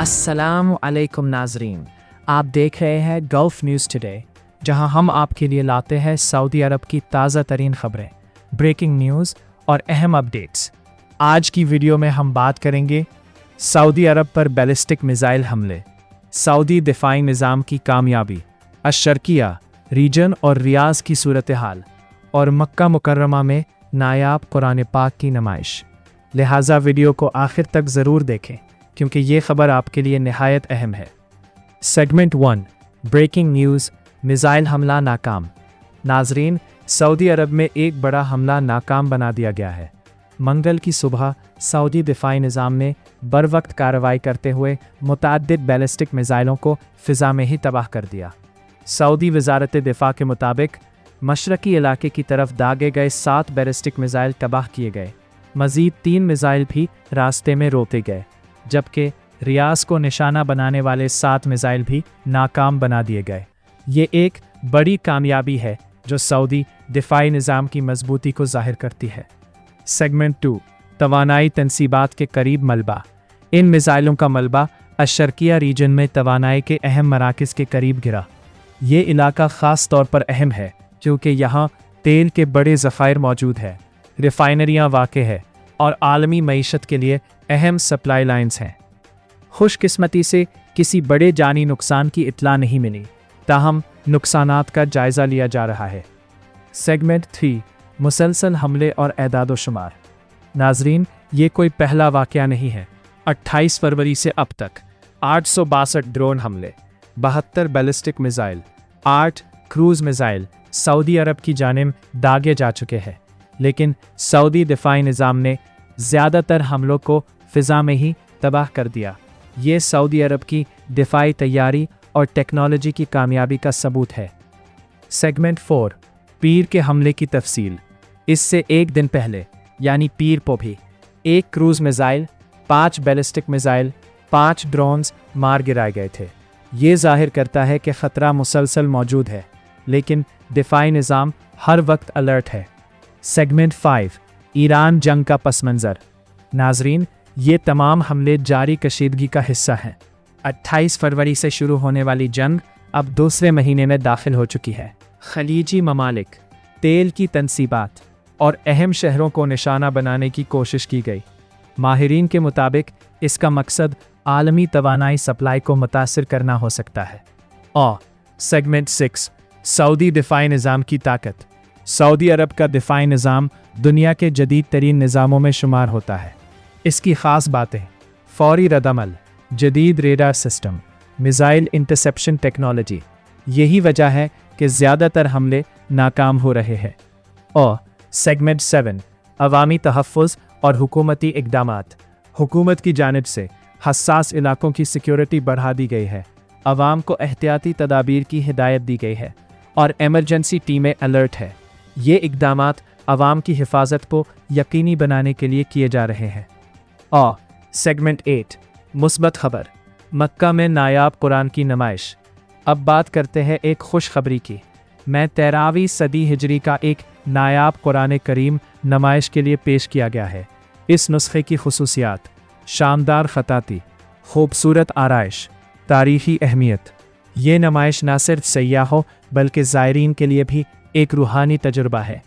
अस्सलाम वालेकुम नाजरीन, आप देख रहे हैं गल्फ न्यूज़ टुडे, जहां हम आपके लिए लाते हैं सऊदी अरब की ताज़ा तरीन खबरें, ब्रेकिंग न्यूज़ और अहम अपडेट्स। आज की वीडियो में हम बात करेंगे सऊदी अरब पर बैलिस्टिक मिसाइल हमले, सऊदी दिफाई निज़ाम की कामयाबी, अशर्किया रीजन और रियाज की सूरत हाल और मक्का मुकर्रमा में नायाब कुरान पाक की नुमाइश। लिहाजा वीडियो को आखिर तक ज़रूर देखें क्योंकि ये खबर आपके लिए निहायत अहम है। सेगमेंट 1, ब्रेकिंग न्यूज़, मिसाइल हमला नाकाम। नाजरीन, सऊदी अरब में एक बड़ा हमला नाकाम बना दिया गया है। मंगल की सुबह सऊदी दिफाई निज़ाम ने बरवक्त कार्रवाई करते हुए मुतअद्दिद बैलिस्टिक मिसाइलों को फ़िज़ा में ही तबाह कर दिया। सऊदी वज़ारत दिफा के मुताबिक मशरक़ी इलाके की तरफ दागे गए 7 बैलिस्टिक मिसाइल तबाह किए गए। मज़ीद 3 मिसाइल भी रास्ते में रोके गए, जबकि रियाज को निशाना बनाने वाले 7 मिसाइल भी नाकाम बना दिए गए। ये एक बड़ी कामयाबी है जो सऊदी दिफाई निज़ाम की मजबूती को ज़ाहिर करती है। सेगमेंट 2, तवानाई तनसीबात के करीब मलबा। इन मिसाइलों का मलबा अशर्किया रीजन में तवानाई के अहम मराकज़ के करीब गिरा। ये इलाका ख़ास तौर पर अहम है क्योंकि यहाँ तेल के बड़े ज़ख़ायर मौजूद हैं, रिफाइनरियाँ वाक़े हैं और आलमी मईशत के लिए अहम सप्लाई लाइन्स हैं। खुशकिस्मती से किसी बड़े जानी नुकसान की इत्तला नहीं मिली, ताहम नुकसानात का जायज़ा लिया जा रहा है। सेगमेंट 3, मुसलसल हमले और एदाद शुमार। नाजरीन, ये कोई पहला वाक़या नहीं है। 28 फरवरी से अब तक 862 ड्रोन हमले, 72 ballistic missile, 8 cruise missile Saudi Arab की जानिब दागे जा चुके हैं, लेकिन सऊदी दिफाई निज़ाम ने ज़्यादातर हमलों को फ़िज़ा में ही तबाह कर दिया। ये सऊदी अरब की दिफाई तैयारी और टेक्नोलॉजी की कामयाबी का सबूत है। सेगमेंट 4, पीर के हमले की तफसील। इससे एक दिन पहले यानी पीर को भी 1 cruise missile, 5 ballistic missile, 5 drones मार गिराए गए थे। ये ज़ाहिर करता है कि ख़तरा मुसलसल मौजूद है, लेकिन दिफाई निज़ाम हर वक्त अलर्ट है। सेगमेंट 5, ईरान जंग का पस मंज़र। नाजरीन, ये तमाम हमले जारी कशीदगी का हिस्सा हैं। 28 फरवरी से शुरू होने वाली जंग अब दूसरे महीने में दाखिल हो चुकी है। खलीजी ममालिक, तेल की तनसीबात और अहम शहरों को निशाना बनाने की कोशिश की गई। माहिरीन के मुताबिक इसका मकसद आलमी तवानाई सप्लाई को मुतासिर करना हो सकता है। और सेगमेंट 6, सऊदी दिफाई निज़ाम की ताकत। सऊदी अरब का दिफाई निज़ाम दुनिया के जदीद तरीन निज़ामों में शुमार होता है। इसकी ख़ास बातें: फौरी रद्दअमल, जदीद radar system, missile interception technology. यही वजह है कि ज़्यादातर हमले नाकाम हो रहे हैं। और सेगमेंट 7, अवामी तहफ़्फ़ुज़ और हुकूमती इक़दामात। हुकूमत की जानिब से हसास इलाकों की सिक्योरिटी बढ़ा दी गई है, अवाम को एहतियाती तदाबीर की हिदायत दी गई है और एमरजेंसी टीमें अलर्ट है। ये इक़दामात अवाम की हिफाजत को यकीनी बनाने के लिए किए जा रहे हैं। और सेगमेंट 8, मुस्बत खबर, मक्का में नायाब कुरान की नुमाइश। अब बात करते हैं एक खुशखबरी की। मैं 13वीं सदी हिजरी का एक नायाब कुरान करीम नुमाइश के लिए पेश किया गया है। इस नुस्खे की खुसूसियात: शानदार ख़ताती, खूबसूरत आराइश, तारीख़ी अहमियत। ये नुमाइश ना सिर्फ सयाहों बल्कि ज़ायरीन के लिए भी एक रूहानी तजुर्बा है।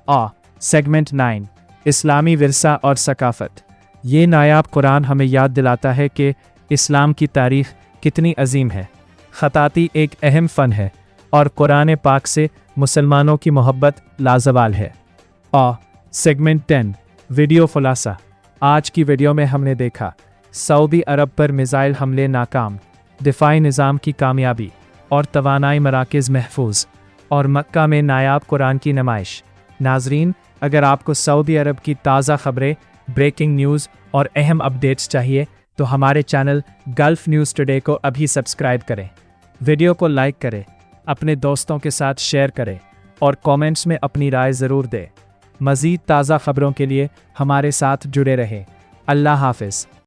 और सेगमेंट 9, इस्लामी विरसा और सकाफ़त। ये नायाब कुरान हमें याद दिलाता है कि इस्लाम की तारीख़ कितनी अजीम है। ख़ताती एक अहम फ़न है और कुरान पाक से मुसलमानों की मोहब्बत लाजवाल है। और सेगमेंट 10, वीडियो खुलासा। आज की वीडियो में हमने देखा सऊदी अरब पर मिसाइल हमले नाकाम, दिफाई निज़ाम की कामयाबी और तवानाई मराकज़ महफूज, और मक्का में नायाब कुरान की नुमाइश। नाजरीन, अगर आपको सऊदी अरब की ताज़ा खबरें, ब्रेकिंग न्यूज़ और अहम अपडेट्स चाहिए तो हमारे चैनल गल्फ न्यूज़ टुडे को अभी सब्सक्राइब करें। वीडियो को लाइक करें, अपने दोस्तों के साथ शेयर करें और कमेंट्स में अपनी राय ज़रूर दें। मज़ीद ताज़ा खबरों के लिए हमारे साथ जुड़े रहें। अल्लाह हाफ़िज़।